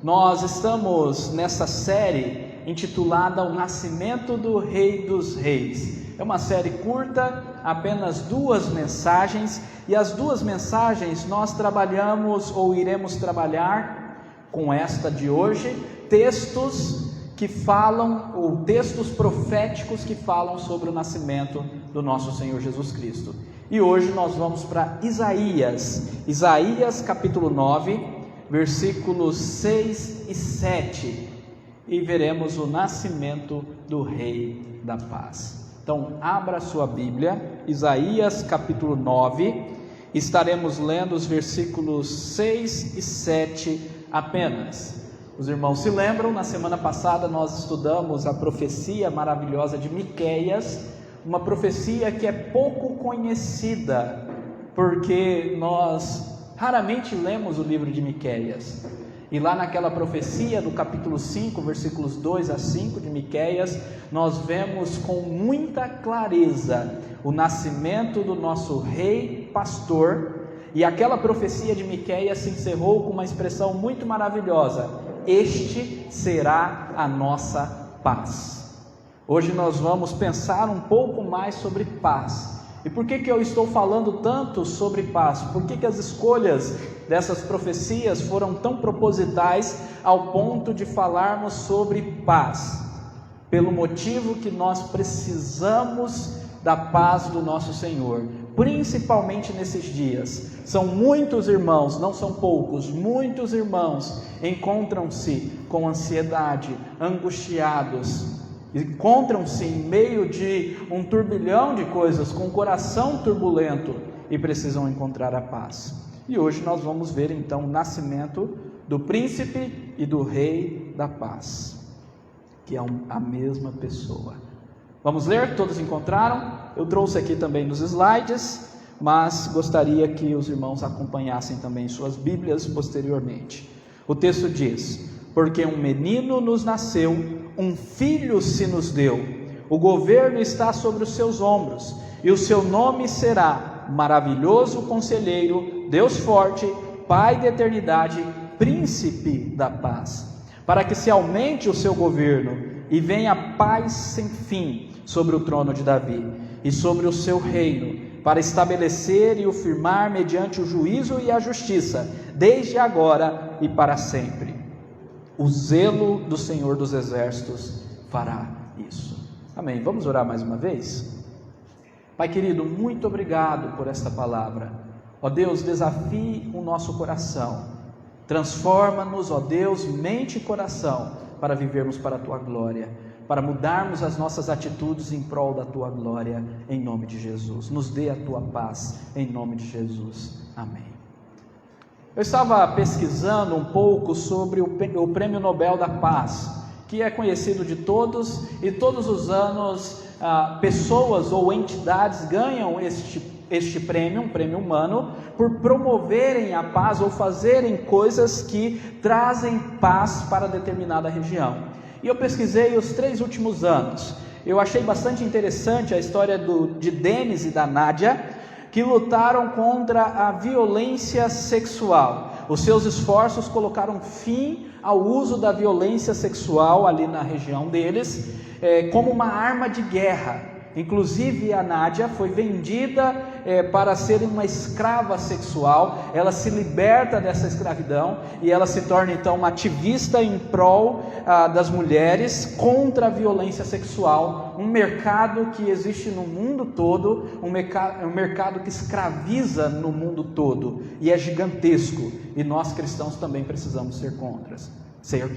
Nós estamos nessa série intitulada O Nascimento do Rei dos Reis. É uma série curta, apenas 2 mensagens, e as 2 mensagens nós trabalhamos ou iremos trabalhar com esta de hoje, textos que falam, ou textos proféticos que falam sobre o nascimento do nosso Senhor Jesus Cristo. E hoje nós vamos para Isaías capítulo 9, versículos 6 e 7, e veremos o nascimento do Rei da Paz. Então, abra sua Bíblia, Isaías capítulo 9, estaremos lendo os versículos 6 e 7 apenas. Os irmãos se lembram, na semana passada nós estudamos a profecia maravilhosa de Miqueias, uma profecia que é pouco conhecida, porque nós raramente lemos o livro de Miqueias. E lá naquela profecia do capítulo 5, versículos 2 a 5 de Miqueias, nós vemos com muita clareza o nascimento do nosso rei pastor, e aquela profecia de Miqueias se encerrou com uma expressão muito maravilhosa: este será a nossa paz. Hoje nós vamos pensar um pouco mais sobre paz. E por que eu estou falando tanto sobre paz? Por que as escolhas dessas profecias foram tão propositais ao ponto de falarmos sobre paz? Pelo motivo que nós precisamos da paz do nosso Senhor, principalmente nesses dias. São muitos irmãos, não são poucos, muitos irmãos encontram-se com ansiedade, angustiados, encontram-se em meio de um turbilhão de coisas, com o coração turbulento, e precisam encontrar a paz. E hoje nós vamos ver então o nascimento do príncipe e do rei da paz, que é a mesma pessoa. Vamos ler? Todos encontraram? Eu trouxe aqui também nos slides, mas gostaria que os irmãos acompanhassem também suas Bíblias posteriormente. O texto diz: porque um menino nos nasceu, um filho se nos deu, o governo está sobre os seus ombros, e o seu nome será Maravilhoso Conselheiro, Deus Forte, Pai da Eternidade, Príncipe da Paz. Para que se aumente o seu governo e venha paz sem fim sobre o trono de Davi e sobre o seu reino, para estabelecer e o firmar mediante o juízo e a justiça, desde agora e para sempre. O zelo do Senhor dos Exércitos fará isso. Amém. Vamos orar mais uma vez? Pai querido, muito obrigado por esta palavra. Ó Deus, desafie o nosso coração. Transforma-nos, ó Deus, mente e coração, para vivermos para a Tua glória, para mudarmos as nossas atitudes em prol da Tua glória, em nome de Jesus. Nos dê a Tua paz, em nome de Jesus. Amém. Eu estava pesquisando um pouco sobre o Prêmio Nobel da Paz, que é conhecido de todos, e todos os anos pessoas ou entidades ganham este prêmio, um prêmio humano, por promoverem a paz ou fazerem coisas que trazem paz para determinada região. E eu pesquisei os 3 últimos anos. Eu achei bastante interessante a história de Denis e da Nádia, que lutaram contra a violência sexual. Os seus esforços colocaram fim ao uso da violência sexual ali na região deles, como uma arma de guerra. Inclusive a Nádia foi vendida para ser uma escrava sexual. Ela se liberta dessa escravidão e ela se torna então uma ativista em prol das mulheres, contra a violência sexual. Um mercado que existe no mundo todo, um mercado que escraviza no mundo todo e é gigantesco, e nós cristãos também precisamos ser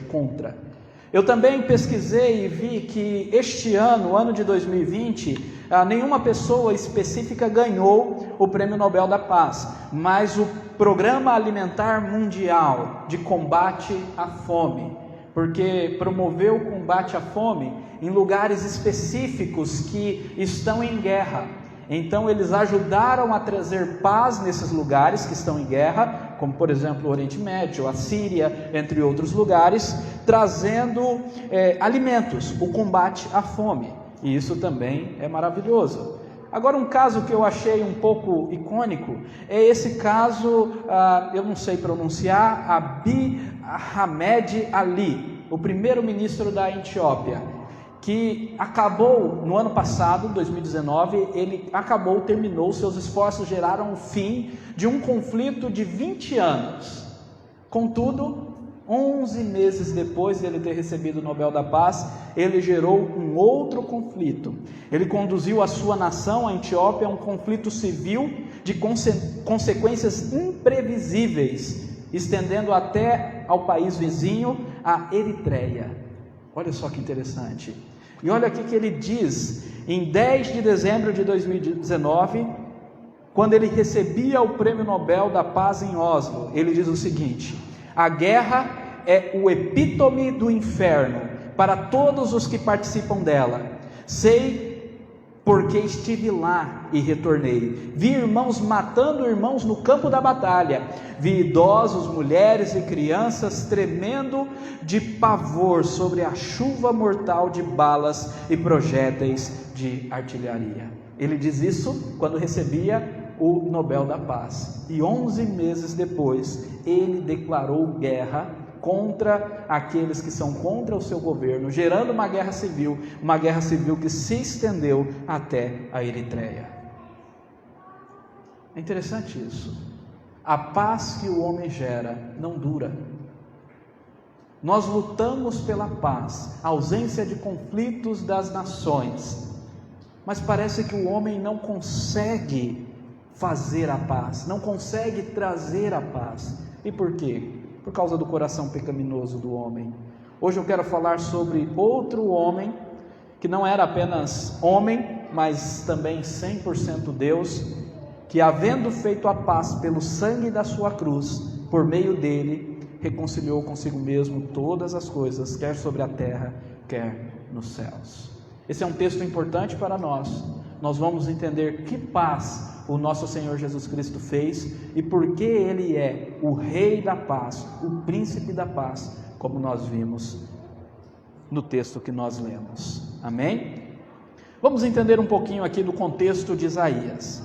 contra. Eu também pesquisei e vi que este ano, o ano de 2020, nenhuma pessoa específica ganhou o Prêmio Nobel da Paz, mas o Programa Alimentar Mundial de Combate à Fome, porque promoveu o combate à fome em lugares específicos que estão em guerra. Então eles ajudaram a trazer paz nesses lugares que estão em guerra, como por exemplo o Oriente Médio, a Síria, entre outros lugares, trazendo alimentos, o combate à fome, e isso também é maravilhoso. Agora, um caso que eu achei um pouco icônico é esse caso, eu não sei pronunciar, Ahmed Ali, o primeiro-ministro da Etiópia, que acabou no ano passado, 2019, ele terminou, seus esforços geraram o fim de um conflito de 20 anos. Contudo, 11 meses depois de ele ter recebido o Nobel da Paz, ele gerou um outro conflito. Ele conduziu a sua nação, a Etiópia, a um conflito civil de consequências imprevisíveis, estendendo até ao país vizinho, a Eritreia. Olha só que interessante. E olha aqui que ele diz, em 10 de dezembro de 2019, quando ele recebia o Prêmio Nobel da Paz em Oslo, ele diz o seguinte: a guerra é o epítome do inferno para todos os que participam dela. Sei porque estive lá e retornei. Vi irmãos matando irmãos no campo da batalha. Vi idosos, mulheres e crianças tremendo de pavor sobre a chuva mortal de balas e projéteis de artilharia. Ele diz isso quando recebia o Nobel da Paz. E 11 meses depois, ele declarou guerra contra aqueles que são contra o seu governo, gerando uma guerra civil que se estendeu até a Eritreia. É interessante isso. A paz que o homem gera não dura. Nós lutamos pela paz, a ausência de conflitos das nações, mas parece que o homem não consegue fazer a paz, não consegue trazer a paz. E por quê? Por causa do coração pecaminoso do homem. Hoje eu quero falar sobre outro homem, que não era apenas homem, mas também 100% Deus, que havendo feito a paz pelo sangue da sua cruz, por meio dele, reconciliou consigo mesmo todas as coisas, quer sobre a terra, quer nos céus. Esse é um texto importante para nós. Nós vamos entender que paz o nosso Senhor Jesus Cristo fez e por que Ele é o Rei da paz, o Príncipe da paz, como nós vimos no texto que nós lemos. Amém? Vamos entender um pouquinho aqui do contexto de Isaías.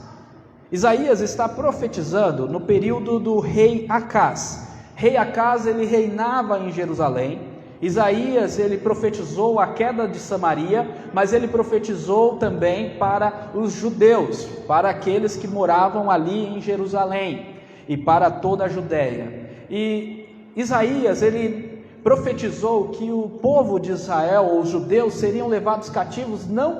Isaías está profetizando no período do rei Acás. Rei Acás, ele reinava em Jerusalém. Isaías, ele profetizou a queda de Samaria, mas ele profetizou também para os judeus, para aqueles que moravam ali em Jerusalém e para toda a Judéia. E Isaías, ele profetizou que o povo de Israel, os judeus, seriam levados cativos não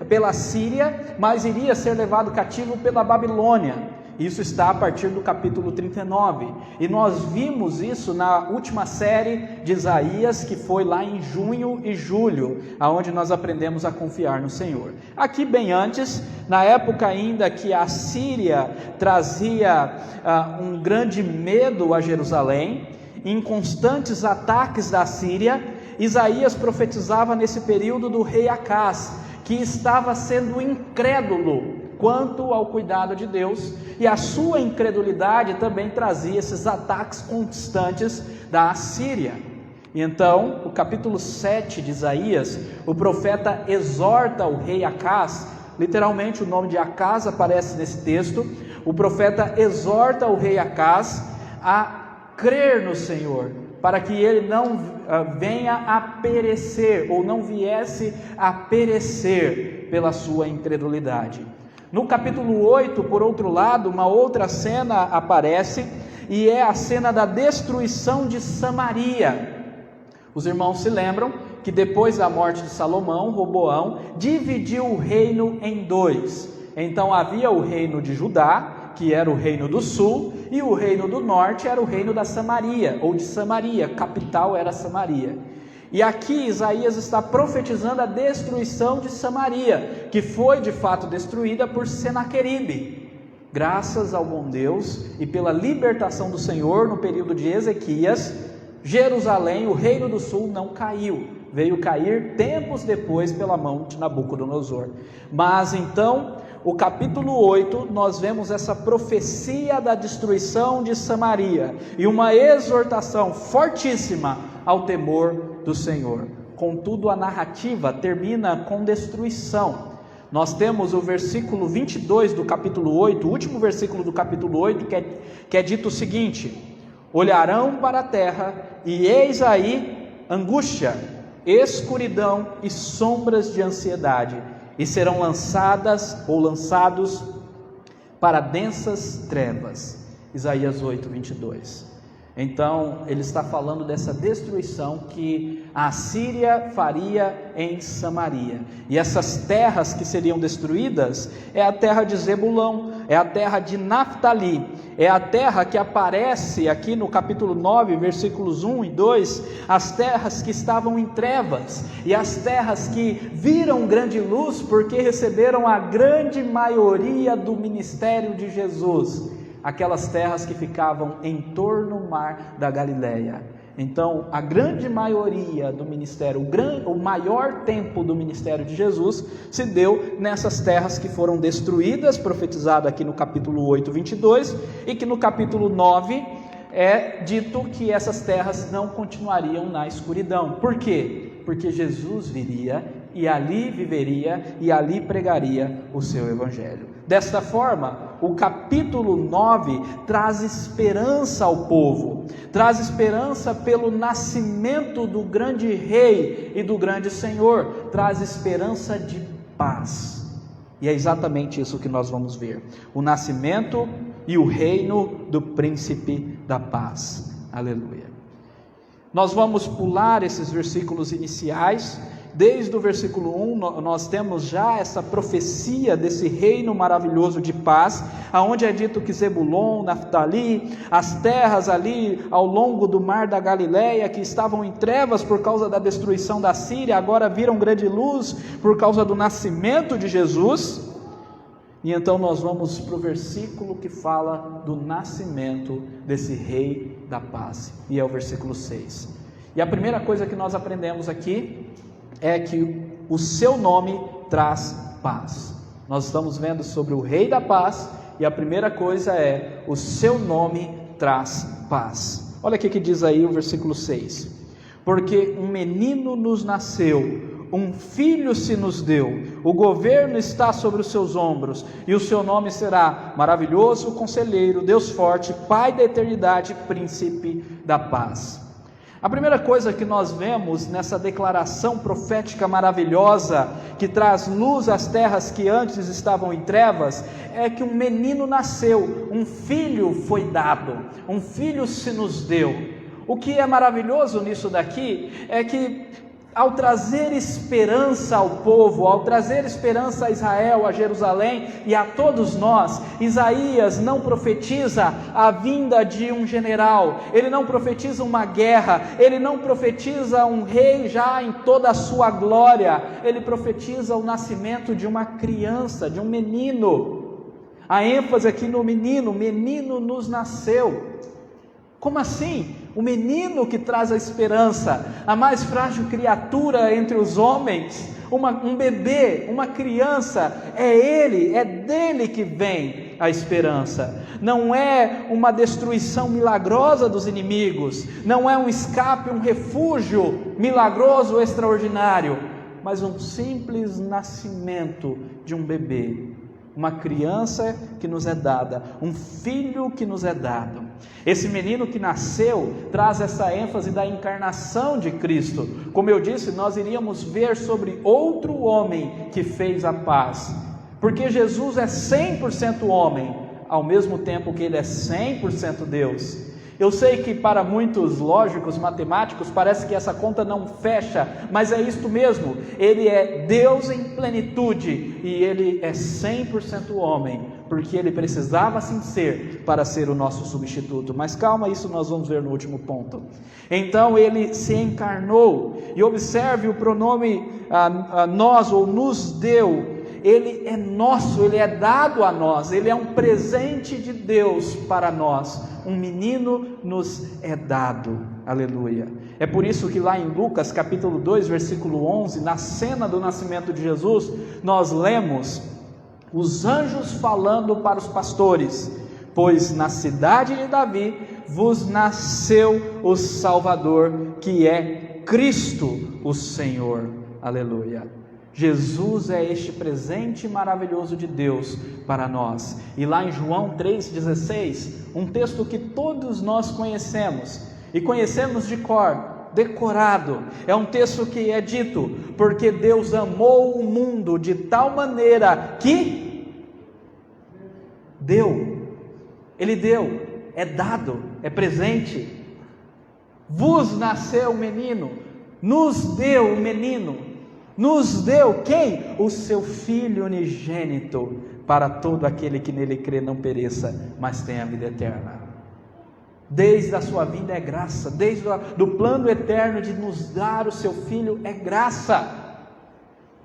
pela Síria, mas iria ser levado cativo pela Babilônia. Isso está a partir do capítulo 39, e nós vimos isso na última série de Isaías, que foi lá em junho e julho, aonde nós aprendemos a confiar no Senhor. Aqui bem antes, na época ainda que a Síria trazia um grande medo a Jerusalém, em constantes ataques da Síria, Isaías profetizava nesse período do rei Acás, que estava sendo incrédulo quanto ao cuidado de Deus, e a sua incredulidade também trazia esses ataques constantes da Assíria. E então, o capítulo 7 de Isaías, o profeta exorta o rei Acás, literalmente o nome de Acás aparece nesse texto. O profeta exorta o rei Acás a crer no Senhor, para que ele não venha a perecer, ou não viesse a perecer pela sua incredulidade. No capítulo 8, por outro lado, uma outra cena aparece, e é a cena da destruição de Samaria. Os irmãos se lembram que depois da morte de Salomão, Roboão dividiu o reino em dois. Então havia o reino de Judá, que era o reino do sul, e o reino do norte era o reino da Samaria, ou de Samaria, capital era Samaria. E aqui Isaías está profetizando a destruição de Samaria, que foi de fato destruída por Senaqueribe. Graças ao bom Deus e pela libertação do Senhor no período de Ezequias, Jerusalém, o reino do sul, não caiu. Veio cair tempos depois pela mão de Nabucodonosor. Mas então, o capítulo 8, nós vemos essa profecia da destruição de Samaria e uma exortação fortíssima ao temor do Senhor. Contudo, a narrativa termina com destruição. Nós temos o versículo 22 do capítulo 8, o último versículo do capítulo 8, que é dito o seguinte: olharão para a terra, e eis aí angústia, escuridão e sombras de ansiedade, e serão lançadas ou lançados para densas trevas. Isaías 8, 22. Então, ele está falando dessa destruição que a Assíria faria em Samaria. E essas terras que seriam destruídas é a terra de Zebulão, é a terra de Naftali, é a terra que aparece aqui no capítulo 9, versículos 1 e 2, as terras que estavam em trevas, e as terras que viram grande luz, porque receberam a grande maioria do ministério de Jesus, aquelas terras que ficavam em torno do mar da Galileia. Então, a grande maioria do ministério, o maior tempo do ministério de Jesus se deu nessas terras que foram destruídas, profetizado aqui no capítulo 8, 22, e que no capítulo 9 é dito que essas terras não continuariam na escuridão. Por quê? Porque Jesus viria e ali viveria e ali pregaria o seu evangelho. Desta forma, o capítulo 9 traz esperança ao povo, traz esperança pelo nascimento do grande rei e do grande Senhor, traz esperança de paz. E é exatamente isso que nós vamos ver: o nascimento e o reino do príncipe da paz. Aleluia. Nós vamos pular esses versículos iniciais. Desde o versículo 1, nós temos já essa profecia desse reino maravilhoso de paz, aonde é dito que Zebulon, Naftali, as terras ali ao longo do mar da Galileia, que estavam em trevas por causa da destruição da Síria, agora viram grande luz por causa do nascimento de Jesus. E então nós vamos para o versículo que fala do nascimento desse rei da paz, e é o versículo 6. E a primeira coisa que nós aprendemos aqui é que o seu nome traz paz. Nós estamos vendo sobre o rei da paz, e a primeira coisa é: o seu nome traz paz. Olha o que diz aí o versículo 6: porque um menino nos nasceu, um filho se nos deu, o governo está sobre os seus ombros, e o seu nome será Maravilhoso, Conselheiro, Deus Forte, Pai da Eternidade, Príncipe da Paz. A primeira coisa que nós vemos nessa declaração profética maravilhosa, que traz luz às terras que antes estavam em trevas, é que um menino nasceu, um filho foi dado, um filho se nos deu. O que é maravilhoso nisso daqui é que, ao trazer esperança ao povo, ao trazer esperança a Israel, a Jerusalém e a todos nós, Isaías não profetiza a vinda de um general, ele não profetiza uma guerra, ele não profetiza um rei já em toda a sua glória, ele profetiza o nascimento de uma criança, de um menino. A ênfase aqui no menino: o menino nos nasceu. Como assim? O menino que traz a esperança, a mais frágil criatura entre os homens, um bebê, uma criança, é ele, é dele que vem a esperança. Não é uma destruição milagrosa dos inimigos, não é um escape, um refúgio milagroso, extraordinário, mas um simples nascimento de um bebê, uma criança que nos é dada, um filho que nos é dado. Esse menino que nasceu traz essa ênfase da encarnação de Cristo. Como eu disse, nós iríamos ver sobre outro homem que fez a paz, porque Jesus é 100% homem, ao mesmo tempo que ele é 100% Deus. Eu sei que para muitos lógicos, matemáticos, parece que essa conta não fecha, mas é isto mesmo: ele é Deus em plenitude e ele é 100% homem, porque ele precisava assim ser para ser o nosso substituto. Mas calma, isso nós vamos ver no último ponto. Então ele se encarnou, e observe o pronome nós, ou nos deu. Ele é nosso, ele é dado a nós, ele é um presente de Deus para nós. Um menino nos é dado. Aleluia. É por isso que lá em Lucas capítulo 2, versículo 11, na cena do nascimento de Jesus, nós lemos os anjos falando para os pastores: pois na cidade de Davi vos nasceu o Salvador, que é Cristo o Senhor. Aleluia. Jesus é este presente maravilhoso de Deus para nós. E lá em João 3,16, um texto que todos nós conhecemos, e conhecemos de cor, decorado, é um texto que é dito: porque Deus amou o mundo de tal maneira que deu, Ele deu, é dado, é presente. Vos nasceu o menino, nos deu o menino. Nos deu quem? O seu Filho unigênito, para todo aquele que nele crê não pereça, mas tenha a vida eterna. Desde a sua vinda é graça, desde o plano eterno de nos dar o seu Filho é graça.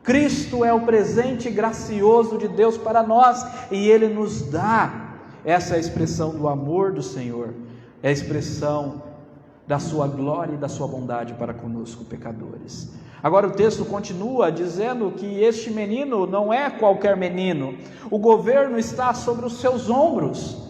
Cristo é o presente gracioso de Deus para nós, e Ele nos dá. Essa é a expressão do amor do Senhor, é a expressão da sua glória e da sua bondade para conosco, pecadores. Agora o texto continua dizendo que este menino não é qualquer menino, o governo está sobre os seus ombros.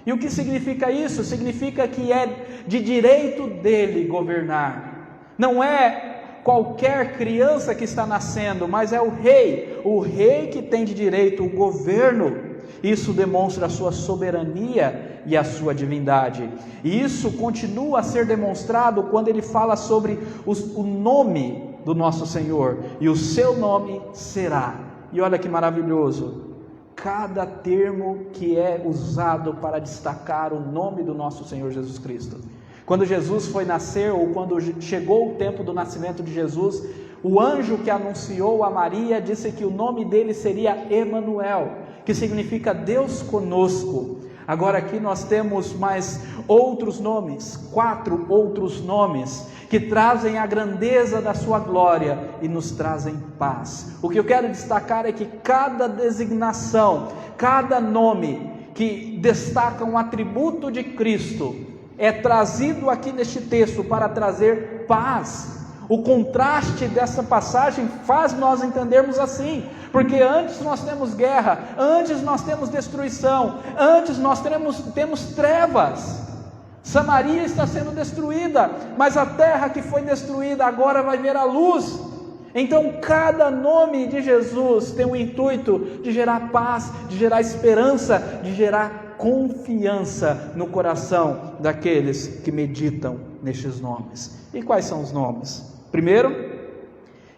E o que significa isso? Significa que é de direito dele governar. Não é qualquer criança que está nascendo, mas é o rei que tem de direito o governo. Isso demonstra a sua soberania e a sua divindade. E isso continua a ser demonstrado quando ele fala sobre o nome do nosso Senhor, e o seu nome será. E olha que maravilhoso, cada termo que é usado para destacar o nome do nosso Senhor Jesus Cristo. Quando Jesus foi nascer, ou quando chegou o tempo do nascimento de Jesus, o anjo que anunciou a Maria disse que o nome dele seria Emanuel, que significa Deus conosco. Agora aqui nós temos mais outros nomes, 4 outros nomes, que trazem a grandeza da sua glória e nos trazem paz. O que eu quero destacar é que cada designação, cada nome que destaca um atributo de Cristo, é trazido aqui neste texto para trazer paz. O contraste dessa passagem faz nós entendermos assim, porque antes nós temos guerra, antes nós temos destruição, antes nós temos trevas. Samaria está sendo destruída, mas a terra que foi destruída agora vai ver a luz. Então cada nome de Jesus tem o intuito de gerar paz, de gerar esperança, de gerar confiança no coração daqueles que meditam nestes nomes. E quais são os nomes? Primeiro,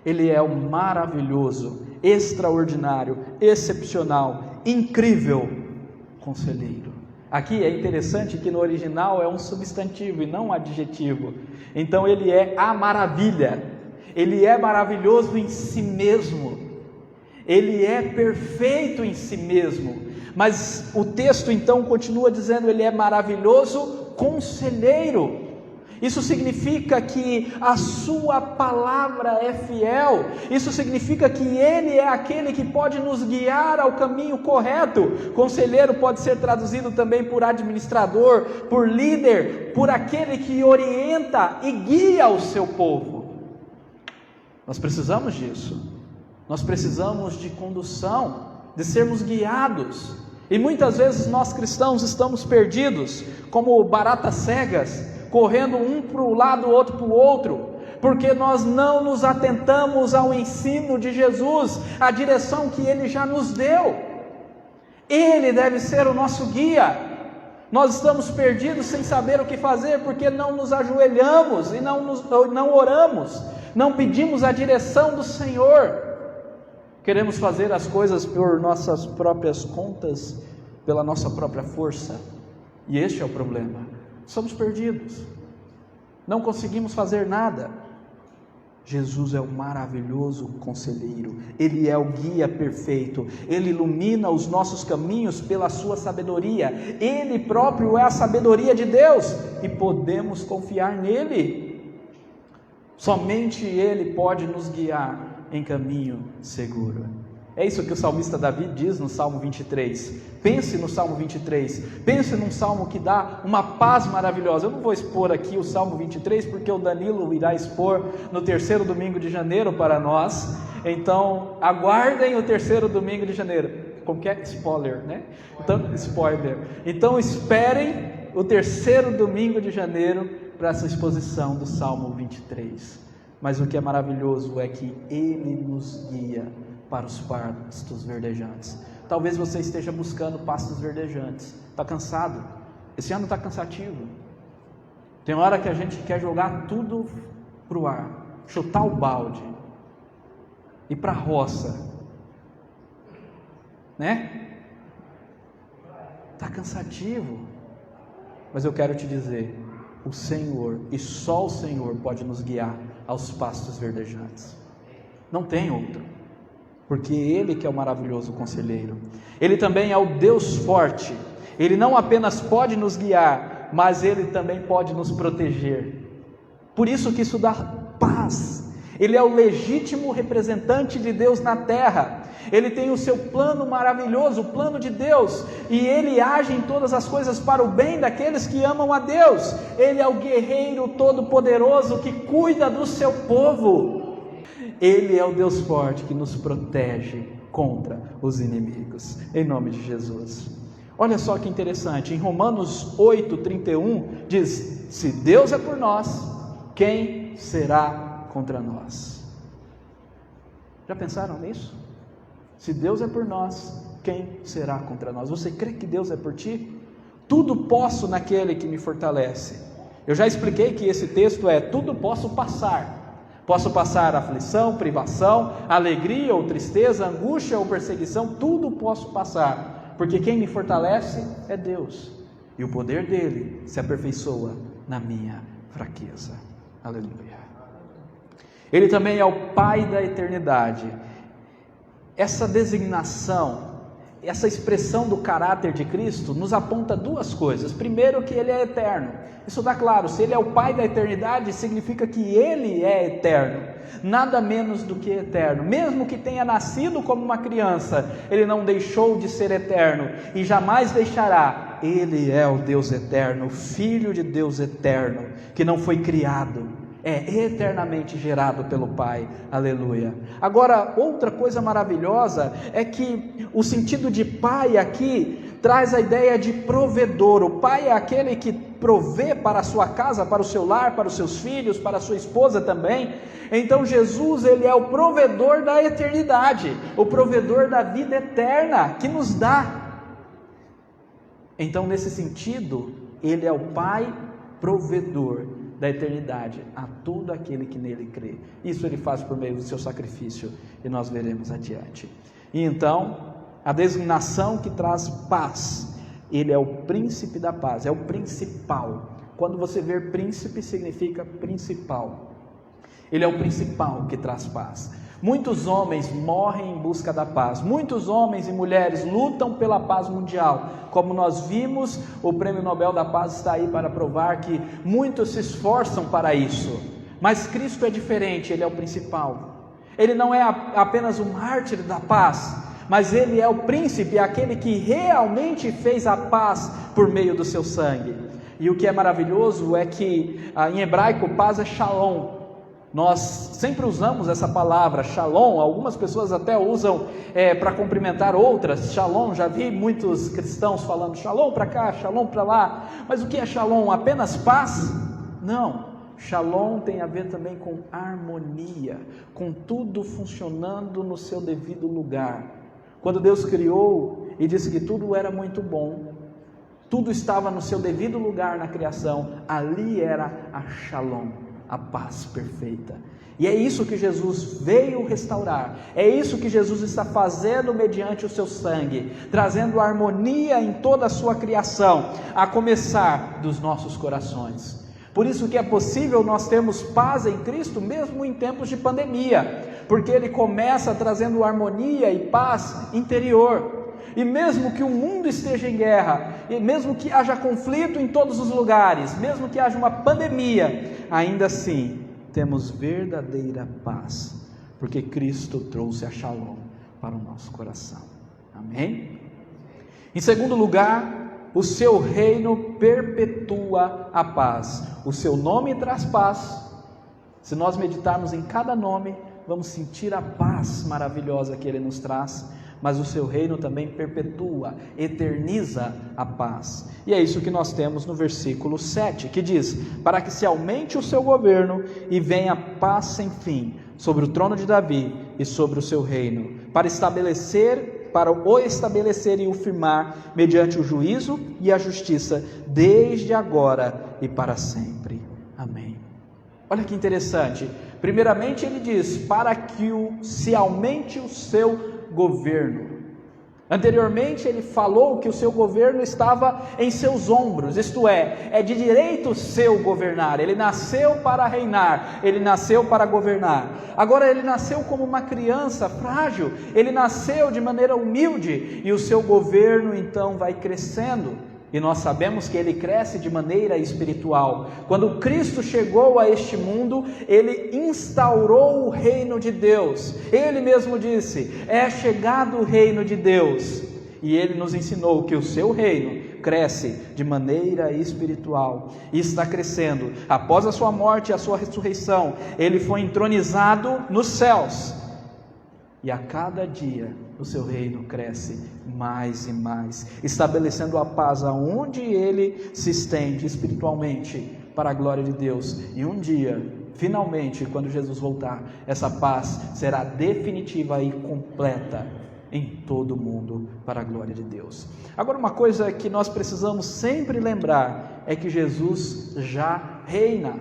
Ele é o maravilhoso, extraordinário, excepcional, incrível Conselheiro. Aqui é interessante que no original é um substantivo e não um adjetivo. Então Ele é a maravilha, Ele é maravilhoso em si mesmo, Ele é perfeito em si mesmo. Mas o texto então continua dizendo: Ele é maravilhoso Conselheiro. Isso significa que a sua palavra é fiel. Isso significa que Ele é aquele que pode nos guiar ao caminho correto. Conselheiro pode ser traduzido também por administrador, por líder, por aquele que orienta e guia o seu povo. Nós precisamos disso. Nós precisamos de condução, de sermos guiados. E muitas vezes nós cristãos estamos perdidos, como baratas cegas, correndo um para o lado, outro para o outro, porque nós não nos atentamos ao ensino de Jesus, à direção que Ele já nos deu. Ele deve ser o nosso guia. Nós estamos perdidos sem saber o que fazer, porque não nos ajoelhamos e não oramos, não pedimos a direção do Senhor. Queremos fazer as coisas por nossas próprias contas, pela nossa própria força, e este é o problema. Somos perdidos, não conseguimos fazer nada. Jesus é o maravilhoso Conselheiro, Ele é o guia perfeito, Ele ilumina os nossos caminhos pela sua sabedoria, Ele próprio é a sabedoria de Deus, e podemos confiar nele. Somente Ele pode nos guiar em caminho seguro. É isso que o salmista Davi diz no Salmo 23. Pense no Salmo 23, pense num salmo que dá uma paz maravilhosa. Eu não vou expor aqui o Salmo 23, porque o Danilo irá expor no 3º domingo de janeiro para nós. Então, aguardem o 3º domingo de janeiro. Como que é? Spoiler, né? Então, spoiler. Então, esperem o 3º domingo de janeiro para essa exposição do Salmo 23. mas o que é maravilhoso é que Ele nos guia para os pastos verdejantes. Talvez você esteja buscando pastos verdejantes, está cansado, esse ano está cansativo, tem hora que a gente quer jogar tudo para o ar, chutar o balde, ir para a roça, né? Está cansativo, mas eu quero te dizer, o Senhor, e só o Senhor pode nos guiar aos pastos verdejantes, não tem outro, porque Ele que é o maravilhoso conselheiro. Ele também é o Deus forte. Ele não apenas pode nos guiar, mas Ele também pode nos proteger. Por isso que isso dá paz. Ele é o legítimo representante de Deus na terra. Ele tem o seu plano maravilhoso, o plano de Deus, e Ele age em todas as coisas para o bem daqueles que amam a Deus. Ele é o guerreiro todo-poderoso que cuida do seu povo. Ele é o Deus forte que nos protege contra os inimigos, em nome de Jesus. Olha só que interessante, em Romanos 8:31 diz: se Deus é por nós, quem será contra nós? Já pensaram nisso? Se Deus é por nós, quem será contra nós? Você crê que Deus é por ti? Tudo posso naquele que me fortalece. Eu já expliquei que esse texto é: tudo posso passar. Posso passar aflição, privação, alegria ou tristeza, angústia ou perseguição, tudo posso passar, porque quem me fortalece é Deus, e o poder dele se aperfeiçoa na minha fraqueza. Aleluia. Ele também é o Pai da eternidade. Essa designação, essa expressão do caráter de Cristo nos aponta duas coisas. Primeiro, que Ele é eterno. Isso dá claro, se Ele é o Pai da eternidade, significa que Ele é eterno, nada menos do que eterno. Mesmo que tenha nascido como uma criança, Ele não deixou de ser eterno e jamais deixará. Ele é o Deus eterno, Filho de Deus eterno, que não foi criado, é eternamente gerado pelo Pai. Aleluia. Agora, outra coisa maravilhosa é que o sentido de Pai aqui traz a ideia de provedor. O Pai é aquele que provê para a sua casa, para o seu lar, para os seus filhos, para a sua esposa também. Então Jesus, Ele é o provedor da eternidade, o provedor da vida eterna que nos dá. Então, nesse sentido, Ele é o Pai provedor da eternidade a todo aquele que nele crê. Isso Ele faz por meio do seu sacrifício, e nós veremos adiante. E então, a designação que traz paz, Ele é o príncipe da paz, é o principal. Quando você ver príncipe, significa principal. Ele é o principal que traz paz. Muitos homens morrem em busca da paz, muitos homens e mulheres lutam pela paz mundial. Como nós vimos, o Prêmio Nobel da Paz está aí para provar que muitos se esforçam para isso. Mas Cristo é diferente, Ele é o principal. Ele não é apenas o mártir da paz, mas Ele é o príncipe, aquele que realmente fez a paz por meio do seu sangue. E o que é maravilhoso é que em hebraico paz é shalom. Nós sempre usamos essa palavra shalom, algumas pessoas até usam para cumprimentar outras, shalom. Já vi muitos cristãos falando shalom para cá, shalom para lá. Mas o que é shalom? Apenas paz? Não, shalom tem a ver também com harmonia, com tudo funcionando no seu devido lugar. Quando Deus criou e disse que tudo era muito bom, tudo estava no seu devido lugar na criação, ali era a shalom, a paz perfeita. E é isso que Jesus veio restaurar, é isso que Jesus está fazendo mediante o seu sangue, trazendo harmonia em toda a sua criação, a começar dos nossos corações. Por isso que é possível nós termos paz em Cristo, mesmo em tempos de pandemia, porque Ele começa trazendo harmonia e paz interior. E mesmo que o mundo esteja em guerra, e mesmo que haja conflito em todos os lugares, mesmo que haja uma pandemia, ainda assim temos verdadeira paz, porque Cristo trouxe a shalom para o nosso coração. Amém? Em segundo lugar, o seu reino perpetua a paz. O seu nome traz paz. Se nós meditarmos em cada nome, vamos sentir a paz maravilhosa que Ele nos traz. mas o seu reino também perpetua, eterniza a paz. E é isso que nós temos no versículo 7, que diz: para que se aumente o seu governo e venha paz sem fim sobre o trono de Davi e sobre o seu reino, para o estabelecer e o firmar mediante o juízo e a justiça, desde agora e para sempre. Amém. Olha que interessante. Primeiramente ele diz: para que se aumente o seu governo. Anteriormente ele falou que o seu governo estava em seus ombros, isto é de direito seu governar. Ele nasceu para reinar, ele nasceu para governar. Agora ele nasceu como uma criança frágil, ele nasceu de maneira humilde, e o seu governo então vai crescendo. E nós sabemos que ele cresce de maneira espiritual. Quando Cristo chegou a este mundo, ele instaurou o reino de Deus. Ele mesmo disse: é chegado o reino de Deus. E ele nos ensinou que o seu reino cresce de maneira espiritual e está crescendo. Após a sua morte e a sua ressurreição, ele foi entronizado nos céus. E a cada dia o seu reino cresce mais e mais, estabelecendo a paz aonde ele se estende espiritualmente, para a glória de Deus. E um dia, finalmente, quando Jesus voltar, essa paz será definitiva e completa em todo o mundo, para a glória de Deus. Agora, uma coisa que nós precisamos sempre lembrar é que Jesus já reina.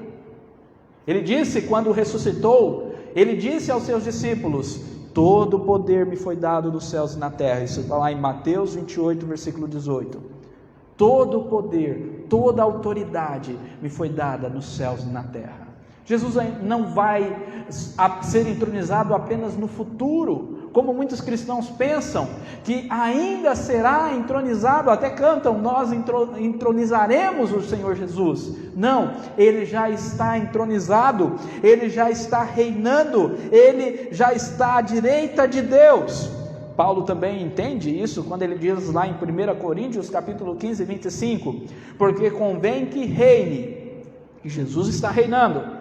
Ele disse, quando ressuscitou, ele disse aos seus discípulos: todo o poder me foi dado nos céus e na terra. Isso está lá em Mateus 28, versículo 18. Todo o poder, toda a autoridade me foi dada nos céus e na terra. Jesus não vai ser entronizado apenas no futuro, como muitos cristãos pensam, que ainda será entronizado, até cantam: nós entronizaremos o Senhor Jesus. Não, ele já está entronizado, ele já está reinando, ele já está à direita de Deus. Paulo também entende isso quando ele diz lá em 1 Coríntios capítulo 15, 25, porque convém que reine, e Jesus está reinando,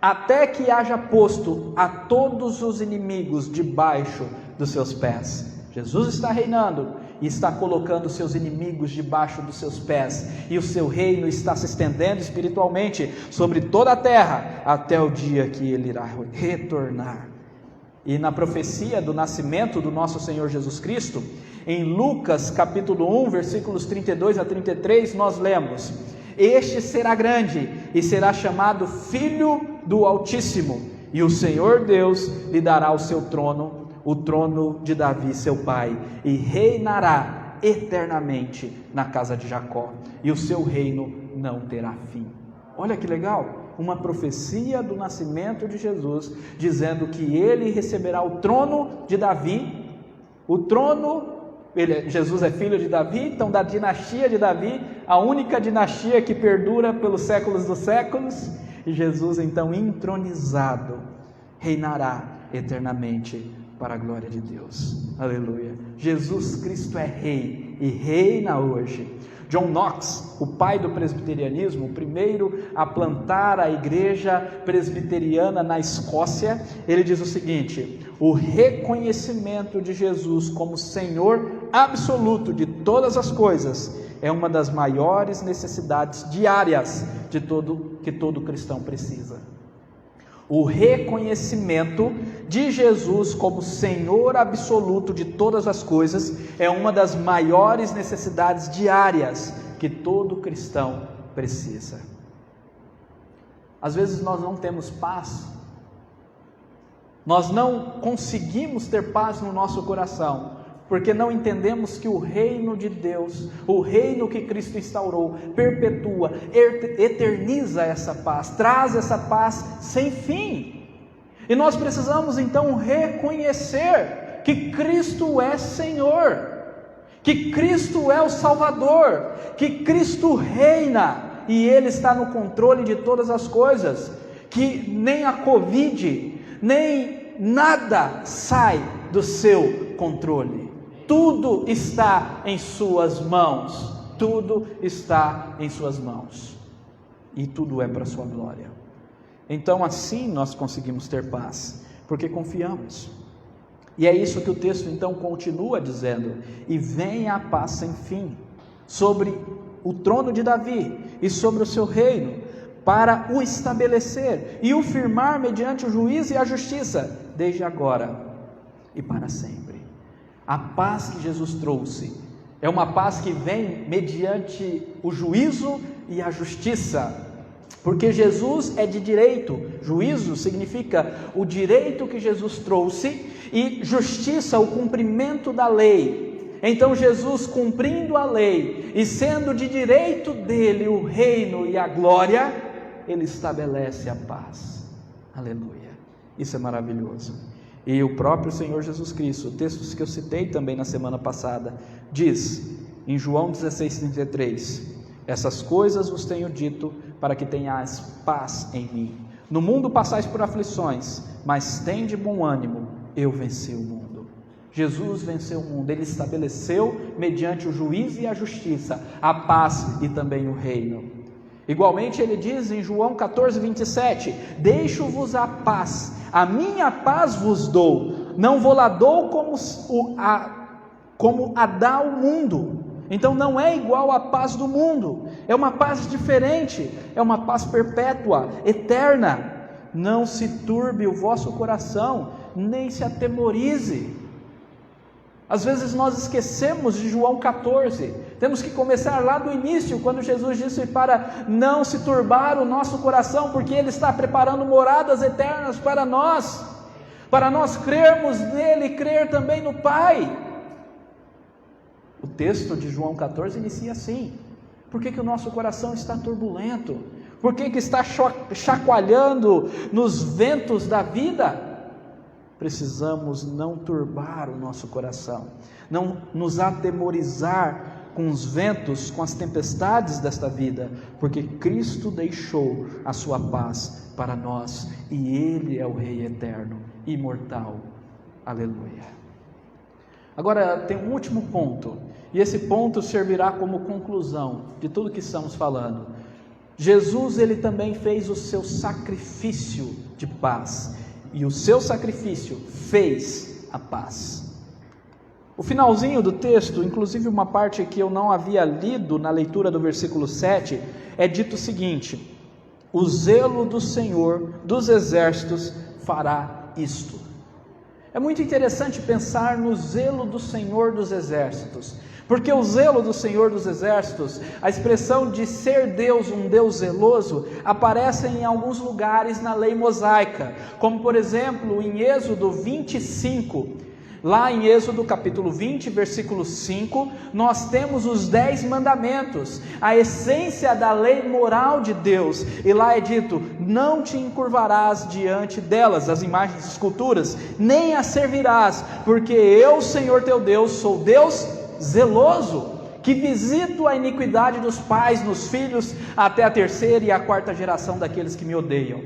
até que haja posto a todos os inimigos debaixo dos seus pés. Jesus está reinando e está colocando seus inimigos debaixo dos seus pés, e o seu reino está se estendendo espiritualmente sobre toda a terra, até o dia que ele irá retornar. E na profecia do nascimento do nosso Senhor Jesus Cristo, em Lucas capítulo 1, versículos 32 a 33, nós lemos: este será grande e será chamado Filho do Altíssimo, e o Senhor Deus lhe dará o seu trono, o trono de Davi seu pai, e reinará eternamente na casa de Jacó, e o seu reino não terá fim. Olha que legal, uma profecia do nascimento de Jesus, dizendo que ele receberá o trono de Davi, o trono. Jesus é filho de Davi, então da dinastia de Davi, a única dinastia que perdura pelos séculos dos séculos, e Jesus então entronizado, reinará eternamente para a glória de Deus. Aleluia. Jesus Cristo é rei e reina hoje. John Knox, o pai do presbiterianismo, o primeiro a plantar a igreja presbiteriana na Escócia, ele diz o seguinte: o reconhecimento de Jesus como Senhor absoluto de todas as coisas é uma das maiores necessidades diárias que todo cristão precisa. O reconhecimento de Jesus como Senhor absoluto de todas as coisas é uma das maiores necessidades diárias que todo cristão precisa. Às vezes nós não temos paz, nós não conseguimos ter paz no nosso coração, porque não entendemos que o reino de Deus, o reino que Cristo instaurou, perpetua, eterniza essa paz, traz essa paz sem fim. E nós precisamos então reconhecer que Cristo é Senhor, que Cristo é o Salvador, que Cristo reina e Ele está no controle de todas as coisas, que nem a Covid, nem nada sai do seu controle. Tudo está em suas mãos, tudo está em suas mãos, e tudo é para a sua glória. Então assim nós conseguimos ter paz, porque confiamos. E é isso que o texto então continua dizendo: e venha a paz sem fim sobre o trono de Davi e sobre o seu reino, para o estabelecer e o firmar mediante o juízo e a justiça, desde agora e para sempre. A paz que Jesus trouxe é uma paz que vem mediante o juízo e a justiça, porque Jesus é de direito. Juízo significa o direito que Jesus trouxe, e justiça, o cumprimento da lei. Então Jesus, cumprindo a lei e sendo de direito dele o reino e a glória, ele estabelece a paz. Aleluia, isso é maravilhoso. E o próprio Senhor Jesus Cristo, textos que eu citei também na semana passada, diz em João 16:33: essas coisas vos tenho dito para que tenhais paz em mim. No mundo passais por aflições, mas tende bom ânimo, eu venci o mundo. Jesus venceu o mundo, ele estabeleceu mediante o juízo e a justiça a paz e também o reino. Igualmente ele diz em João 14:27: deixo-vos a paz, a minha paz vos dou, não vou lá dou como a dá o mundo. Então não é igual à paz do mundo, é uma paz diferente, é uma paz perpétua, eterna. Não se turbe o vosso coração, nem se atemorize. Às vezes nós esquecemos de João 14, temos que começar lá do início, quando Jesus disse para não se turbar o nosso coração, porque Ele está preparando moradas eternas para nós crermos nele e crer também no Pai. O texto de João 14 inicia assim: por que o nosso coração está turbulento? Por que está chacoalhando nos ventos da vida? Precisamos não turbar o nosso coração, não nos atemorizar com os ventos, com as tempestades desta vida, porque Cristo deixou a sua paz para nós, e Ele é o Rei eterno, imortal. Aleluia. Agora tem um último ponto, e esse ponto servirá como conclusão de tudo que estamos falando. Jesus, ele também fez o seu sacrifício de paz, e o seu sacrifício fez a paz. O finalzinho do texto, inclusive uma parte que eu não havia lido na leitura do versículo 7, é dito o seguinte: o zelo do Senhor dos exércitos fará isto. É muito interessante pensar no zelo do Senhor dos exércitos, porque o zelo do Senhor dos exércitos, a expressão de ser Deus, um Deus zeloso, aparece em alguns lugares na lei mosaica, como por exemplo em Êxodo 25, lá em Êxodo capítulo 20, versículo 5, nós temos os 10 mandamentos, a essência da lei moral de Deus, e lá é dito: não te encurvarás diante delas, as imagens de esculturas, nem as servirás, porque eu, Senhor teu Deus, sou Deus zeloso, que visito a iniquidade dos pais nos filhos, até a 3ª e a 4ª geração daqueles que me odeiam.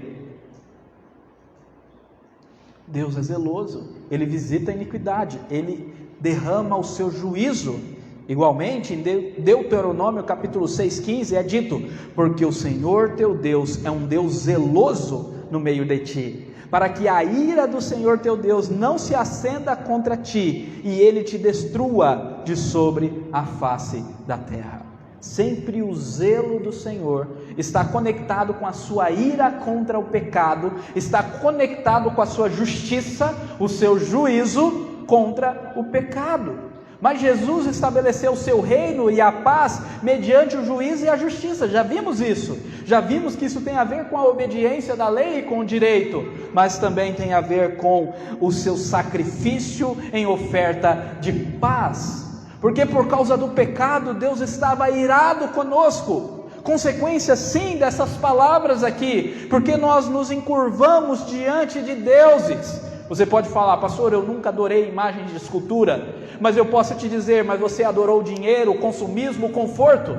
Deus é zeloso, Ele visita a iniquidade, Ele derrama o seu juízo. Igualmente, em Deuteronômio capítulo 6,15 é dito: porque o Senhor teu Deus é um Deus zeloso no meio de ti, para que a ira do Senhor teu Deus não se acenda contra ti, e Ele te destrua de sobre a face da terra. Sempre o zelo do Senhor está conectado com a sua ira contra o pecado, está conectado com a sua justiça, o seu juízo contra o pecado. Mas Jesus estabeleceu o seu reino e a paz mediante o juízo e a justiça. Já vimos isso, já vimos que isso tem a ver com a obediência da lei e com o direito, mas também tem a ver com o seu sacrifício em oferta de paz. Porque por causa do pecado, Deus estava irado conosco. Consequência sim dessas palavras aqui, porque nós nos encurvamos diante de deuses. Você pode falar: pastor, eu nunca adorei imagens de escultura, mas eu posso te dizer: mas você adorou o dinheiro, o consumismo, o conforto?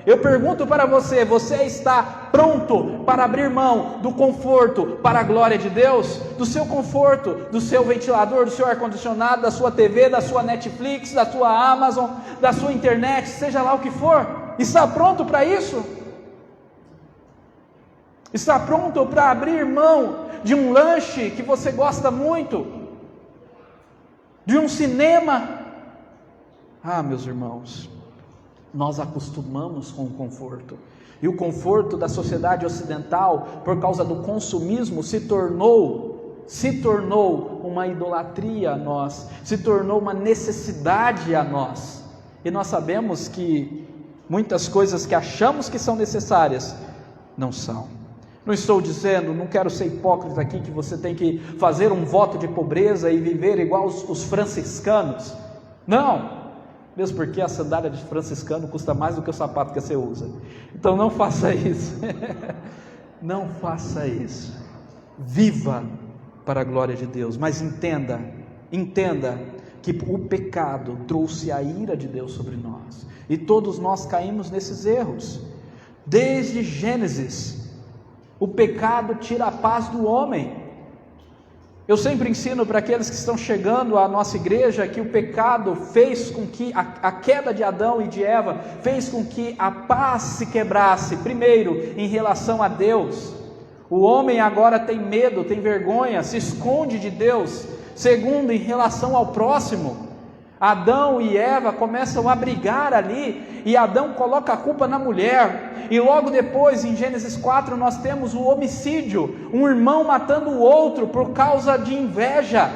Eu pergunto para você: você está pronto para abrir mão do conforto para a glória de Deus? Do seu conforto, do seu ventilador, do seu ar-condicionado, da sua TV, da sua Netflix, da sua Amazon, da sua internet, seja lá o que for? Está pronto para isso? Está pronto para abrir mão de um lanche que você gosta muito? de um cinema. Ah, meus irmãos, nós acostumamos com o conforto, e o conforto da sociedade ocidental, por causa do consumismo, se tornou uma idolatria a nós, se tornou uma necessidade a nós, e nós sabemos que muitas coisas que achamos que são necessárias, não são. Não estou dizendo, não quero ser hipócrita aqui, que você tem que fazer um voto de pobreza e viver igual os franciscanos, não, mesmo porque a sandália de franciscano custa mais do que o sapato que você usa, então não faça isso, não faça isso, viva para a glória de Deus, mas entenda que o pecado trouxe a ira de Deus sobre nós, e todos nós caímos nesses erros. Desde Gênesis, o pecado tira a paz do homem. Eu sempre ensino para aqueles que estão chegando à nossa igreja que o pecado fez com que a queda de Adão e de Eva fez com que a paz se quebrasse. Primeiro, em relação a Deus, o homem agora tem medo, tem vergonha, se esconde de Deus. Segundo, em relação ao próximo, Adão e Eva começam a brigar ali, e Adão coloca a culpa na mulher, e logo depois, em Gênesis 4, nós temos o homicídio, um irmão matando o outro por causa de inveja.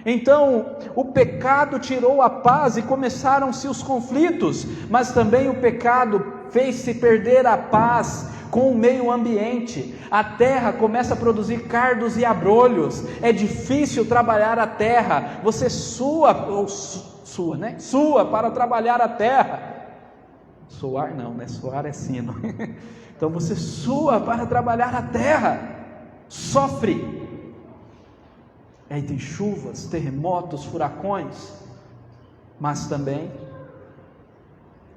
Então, o pecado tirou a paz e começaram-se os conflitos, mas também o pecado fez-se perder a paz com o meio ambiente. A terra começa a produzir cardos e abrolhos, é difícil trabalhar a terra, você sua para trabalhar a terra, suar não, né? Suar é sino, então você sua para trabalhar a terra, sofre, aí tem chuvas, terremotos, furacões, mas também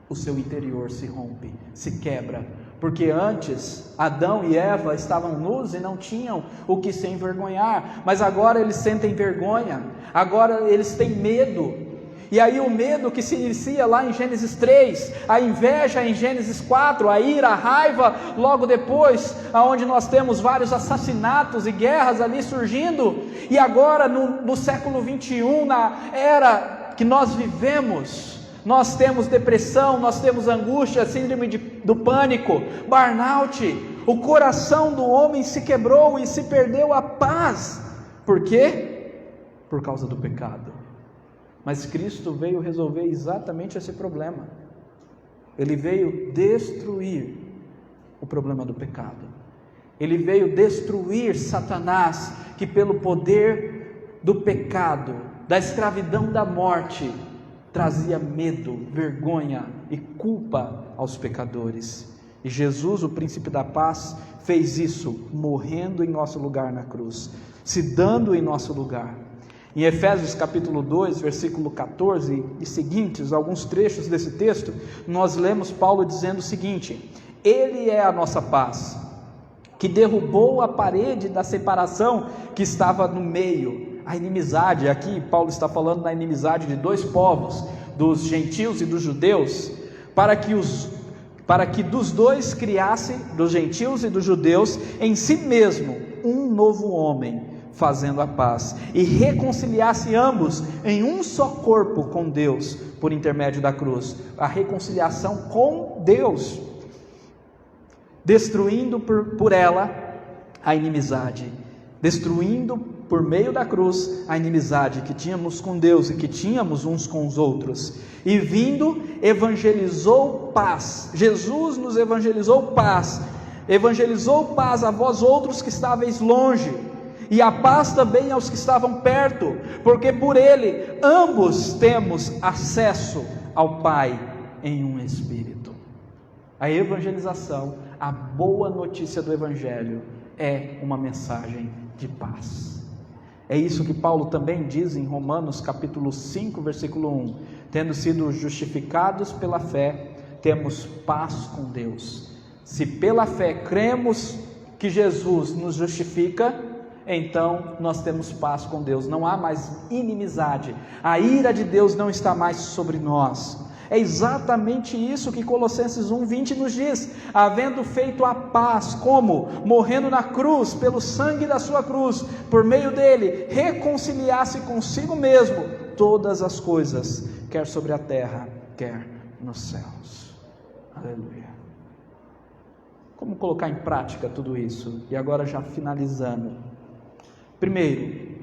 o seu interior se rompe, se quebra, porque antes Adão e Eva estavam nus e não tinham o que se envergonhar, mas agora eles sentem vergonha, agora eles têm medo, e aí o medo que se inicia lá em Gênesis 3, a inveja em Gênesis 4, a ira, a raiva logo depois, aonde nós temos vários assassinatos e guerras ali surgindo, e agora no século 21, na era que nós vivemos, nós temos depressão, nós temos angústia, síndrome do pânico, burnout, o coração do homem se quebrou e se perdeu a paz. Por quê? Por causa do pecado. Mas Cristo veio resolver exatamente esse problema. Ele veio destruir o problema do pecado. Ele veio destruir Satanás, que pelo poder do pecado, da escravidão da morte, trazia medo, vergonha e culpa aos pecadores. E Jesus, o príncipe da paz, fez isso, morrendo em nosso lugar na cruz, se dando em nosso lugar. Em Efésios capítulo 2, versículo 14 e seguintes, alguns trechos desse texto, nós lemos Paulo dizendo o seguinte: Ele é a nossa paz, que derrubou a parede da separação que estava no meio, a inimizade. Aqui Paulo está falando da inimizade de dois povos, dos gentios e dos judeus, para que dos dois criasse, dos gentios e dos judeus, em si mesmo um novo homem, fazendo a paz, e reconciliasse ambos em um só corpo com Deus, por intermédio da cruz, a reconciliação com Deus, destruindo por ela a inimizade, destruindo por meio da cruz a inimizade que tínhamos com Deus e que tínhamos uns com os outros, e vindo evangelizou paz. Jesus nos evangelizou paz a vós outros que estáveis longe, e a paz também aos que estavam perto, porque por ele ambos temos acesso ao Pai em um Espírito. A evangelização, a boa notícia do Evangelho, é uma mensagem de paz. É isso que Paulo também diz em Romanos capítulo 5, versículo 1, tendo sido justificados pela fé, temos paz com Deus. Se pela fé cremos que Jesus nos justifica, então nós temos paz com Deus, não há mais inimizade, a ira de Deus não está mais sobre nós. É exatamente isso que Colossenses 1:20 nos diz: havendo feito a paz, como? Morrendo na cruz, pelo sangue da sua cruz, por meio dele, reconciliasse consigo mesmo todas as coisas, quer sobre a terra, quer nos céus. Aleluia. Como colocar em prática tudo isso? E agora já finalizando. Primeiro,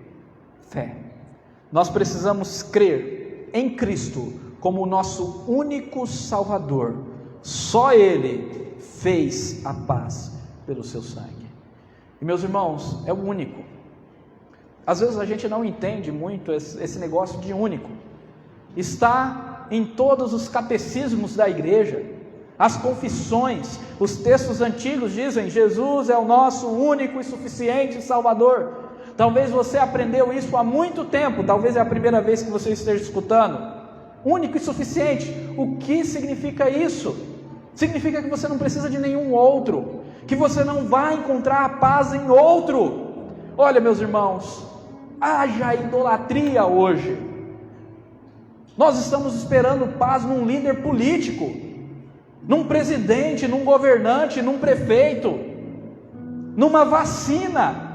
fé. Nós precisamos crer em Cristo como o nosso único Salvador. Só Ele fez a paz pelo seu sangue. E meus irmãos, é o único. Às vezes a gente não entende muito esse negócio de único. Está em todos os catecismos da igreja, as confissões, os textos antigos dizem: Jesus é o nosso único e suficiente Salvador. Talvez você aprendeu isso há muito tempo, talvez é a primeira vez que você esteja escutando. Único e suficiente. O que significa isso? Significa que você não precisa de nenhum outro, que você não vai encontrar a paz em outro. Olha, meus irmãos, haja idolatria hoje. Nós estamos esperando paz num líder político, num presidente, num governante, num prefeito, numa vacina.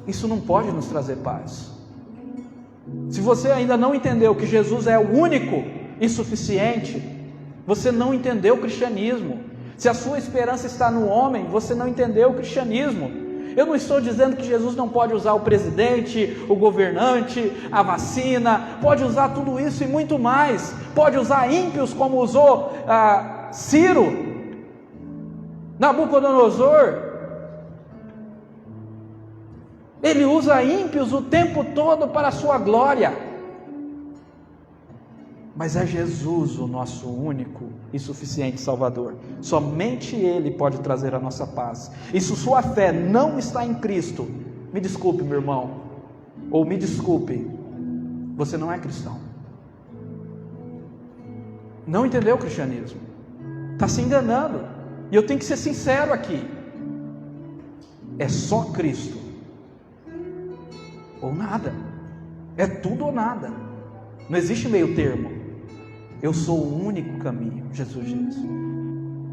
Isso não pode nos trazer paz. Se você ainda não entendeu que Jesus é o único e suficiente, você não entendeu o cristianismo. Se a sua esperança está no homem, você não entendeu o cristianismo. Eu não estou dizendo que Jesus não pode usar o presidente, o governante, a vacina, pode usar tudo isso e muito mais. Pode usar ímpios como usou Ciro, Nabucodonosor. Ele usa ímpios o tempo todo para a sua glória. Mas é Jesus o nosso único e suficiente Salvador. Somente Ele pode trazer a nossa paz. E se sua fé não está em Cristo, me desculpe, meu irmão, ou me desculpe, você não é cristão. Não entendeu o cristianismo, está se enganando. E eu tenho que ser sincero aqui: é só Cristo ou nada, é tudo ou nada, não existe meio termo. Eu sou o único caminho, Jesus diz.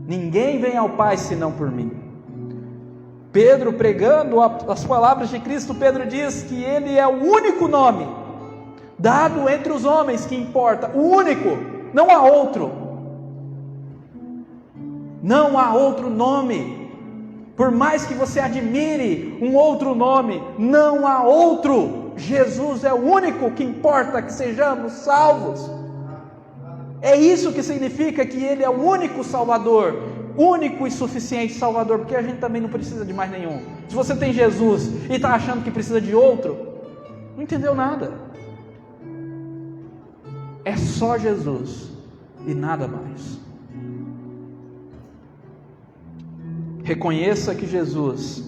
Ninguém vem ao Pai senão por mim. Pedro, pregando as palavras de Cristo, Pedro diz que Ele é o único nome dado entre os homens que importa, o único, não há outro. Não há outro nome. Por mais que você admire um outro nome, não há outro. Jesus é o único que importa que sejamos salvos. É isso que significa que Ele é o único Salvador, único e suficiente Salvador, porque a gente também não precisa de mais nenhum. Se você tem Jesus e está achando que precisa de outro, não entendeu nada. É só Jesus e nada mais. Reconheça que Jesus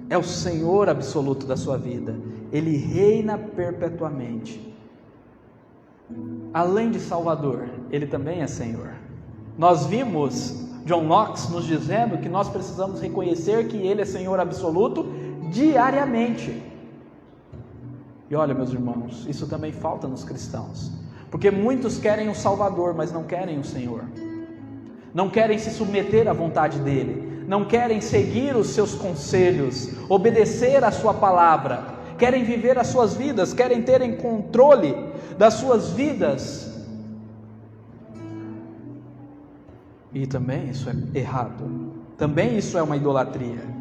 é o Senhor absoluto da sua vida. Ele reina perpetuamente. Além de Salvador, Ele também é Senhor. Nós vimos John Knox nos dizendo que nós precisamos reconhecer que Ele é Senhor absoluto diariamente. E olha, meus irmãos, isso também falta nos cristãos, porque muitos querem o Salvador, mas não querem o Senhor. Não querem se submeter à vontade dEle, não querem seguir os seus conselhos, obedecer a sua palavra, querem viver as suas vidas, querem ter controle das suas vidas. E também isso é errado, também isso é uma idolatria.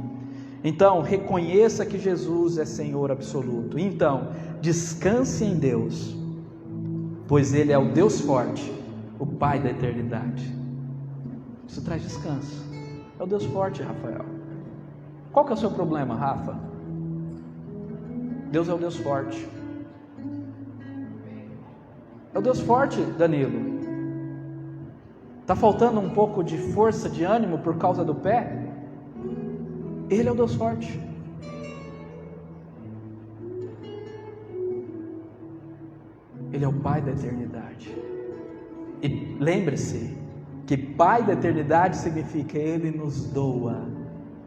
Então, reconheça que Jesus é Senhor absoluto. Então, descanse em Deus, pois Ele é o Deus forte, o Pai da eternidade. Isso traz descanso. É o Deus forte, Rafael. Qual que é o seu problema, Rafa? Deus é o Deus forte. É o Deus forte, Danilo. Está faltando um pouco de força, de ânimo por causa do pé? Ele é o Deus forte. Ele é o Pai da eternidade. E lembre-se que Pai da eternidade significa Ele nos doa.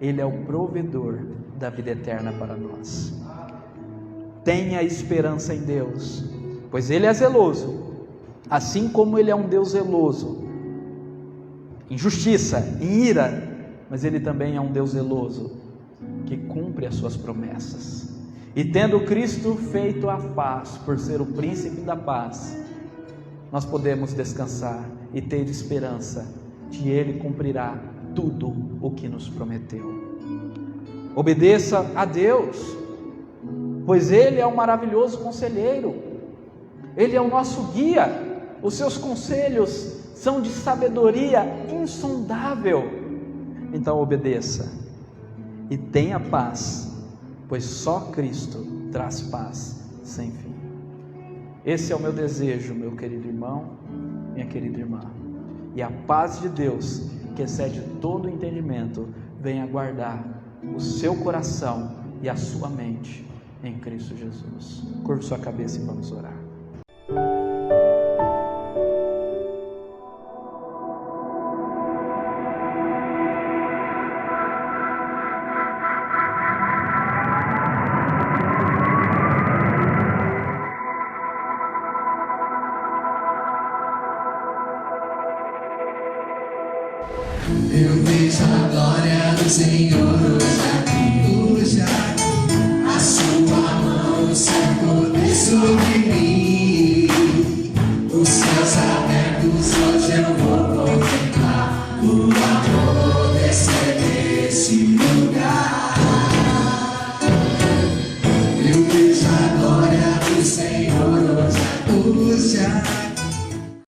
Ele é o provedor da vida eterna para nós. Tenha esperança em Deus, pois Ele é zeloso, assim como Ele é um Deus zeloso em justiça, em ira, mas Ele também é um Deus zeloso que cumpre as suas promessas. E tendo Cristo feito a paz, por ser o príncipe da paz, nós podemos descansar e ter esperança de Ele cumprirá tudo o que nos prometeu. Obedeça a Deus, pois Ele é um maravilhoso conselheiro, Ele é o nosso guia, os seus conselhos são de sabedoria insondável. Então obedeça e tenha paz, pois só Cristo traz paz sem fim. Esse é o meu desejo, meu querido irmão, minha querida irmã. E a paz de Deus, que excede todo entendimento, venha guardar o seu coração e a sua mente em Cristo Jesus. Curva sua cabeça e vamos orar. Eu vejo a glória do Senhor hoje aqui, a sua mão, o seu poder sobre